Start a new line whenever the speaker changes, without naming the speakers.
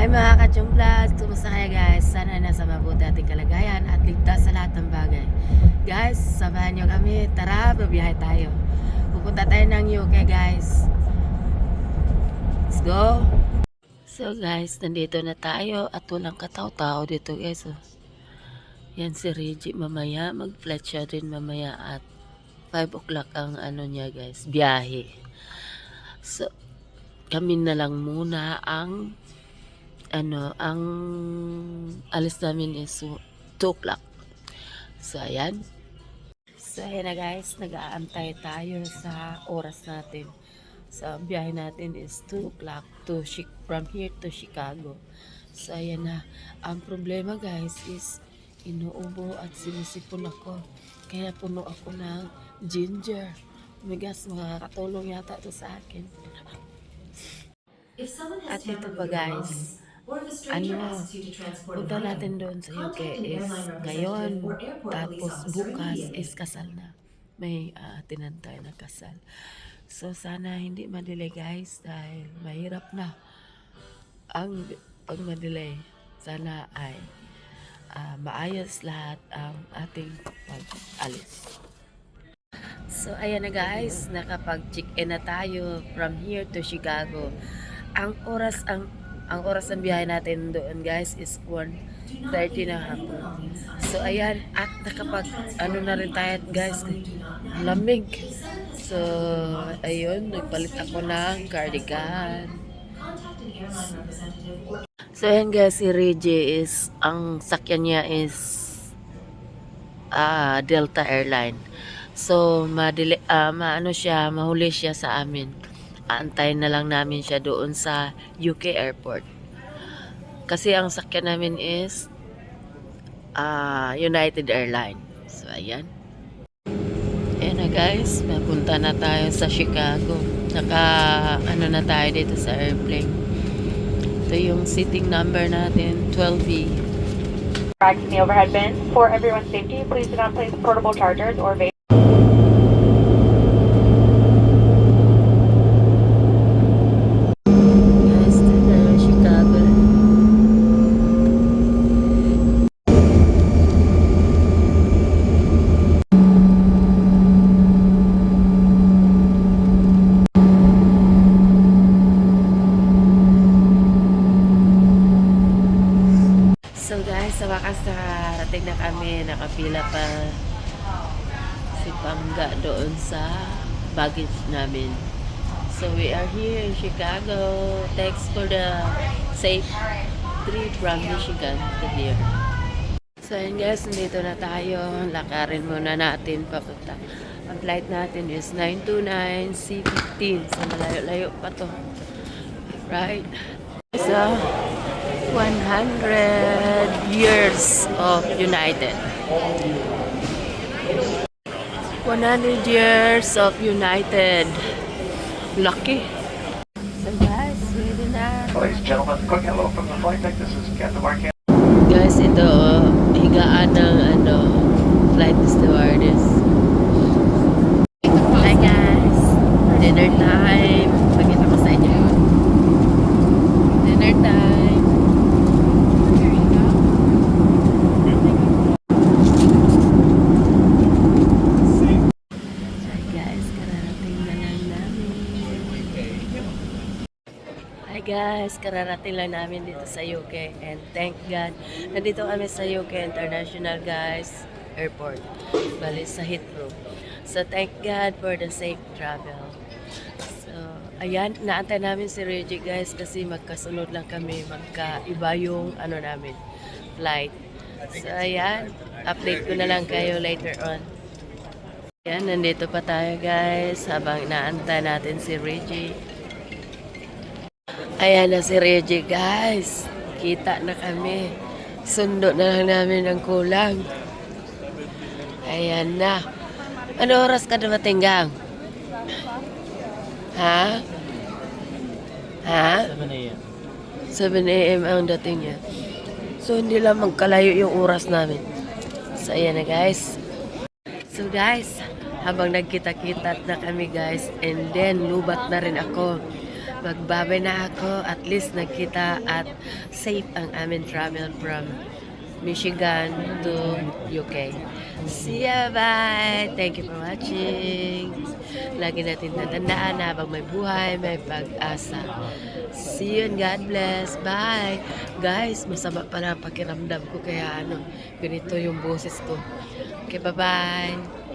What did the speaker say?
Hi mga Kachong Vlog! Kumusta kayo guys? Sana nasa mabuti ating kalagayan at ligtas sa lahat ng bagay. Guys, samahan nyo kami. Tara, babiyahe tayo. Pupunta tayo ng UK guys. Let's go! So guys, nandito na tayo at walang kataw-tao dito guys. Oh. Yan si Reggie mamaya. Mag-flight siya din mamaya at 5 o'clock ang ano niya guys, biyahe. So, kami na lang muna ang alis namin is 2 o'clock. So, ayan. So, ayan na guys. Nag-aantay tayo sa oras natin. So, ang biyahe natin is 2 o'clock from here to Chicago. So, ayan na. Ang problema guys is inuubo at sinisipon ako. Kaya puno ako ng ginger. Oh my gosh, makakatulong yata ito sa akin. At ito pa guys, punta natin doon sa UK is ngayon, tapos bukas is kasal na. May tinantay na kasal. So sana hindi ma-delay guys dahil mahirap na ang pag ma-delay. Sana ay maayos lahat ang ating pag-alis. So ayan na guys, nakapag-check-in na tayo from here to Chicago. Ang oras ng biyahe natin doon guys is 1:30 na hapon. So ayan, at nakapag na rin tayo guys, lamig. So ayun, nagpalit ako ng cardigan. So ayan guys, si Reggie is, ang sakyan niya is Delta Airline. So mahuli siya sa amin. Aantayin na lang namin siya doon sa UK airport. Kasi ang sakyan namin is United Airlines. So, ayan. Ayan na guys, napunta na tayo sa Chicago. Na tayo dito sa airplane. Ito yung seating number natin, 12B.
Tracking the overhead bin. For everyone's safety, please do not place portable chargers or vape.
So guys, sa wakas nakarating na kami, nakapila pa si Pangga doon sa baggage namin. So we are here in Chicago. Thanks for the safe trip from Michigan to here. So ayun guys, nandito na tayo. Lakarin muna natin papunta. Ang flight natin is 929 C15. So malayo-layo pa to. Right? So 100 years of United. 100 years of United. Lucky. So guys, ready na.
Ladies and gentlemen, quick hello from the flight deck. This is Captain Mark.
Guys, ito higaan ng flight stewardess. Hi guys. Dinner time. Pakita ko sa inyo. Dinner time. Guys, kararating lang namin dito sa UK and thank God, nandito kami sa UK International guys Airport, bali sa Heathrow. So thank God for the safe travel. So ayan, naantay namin si Reggie guys kasi magkasunod lang kami, magkaiba yung namin flight. So ayan, update ko na lang kayo later on. Ayan, nandito pa tayo guys habang naantay natin si Reggie. Ayan na si Reggie guys. Kita na kami. Sundo na lang namin ang kulang. Ayan na. Ano oras ka dumating gang? Ha? Ha? 7 a.m. 7 a.m. ang dating niya. So hindi lang magkalayo yung oras namin. So ayan na guys. So guys, habang nagkita-kita na kami guys, and then lubat na rin ako. magbabay na ako. At least nagkita at safe ang amin travel from Michigan to UK. See ya, bye! Thank you for watching. Lagi natin tatandaan na habang may buhay, may pag-asa. See you and God bless. Bye! Guys, masama pala ang pakiramdam ko kaya ganito yung boses ko. Okay, bye-bye!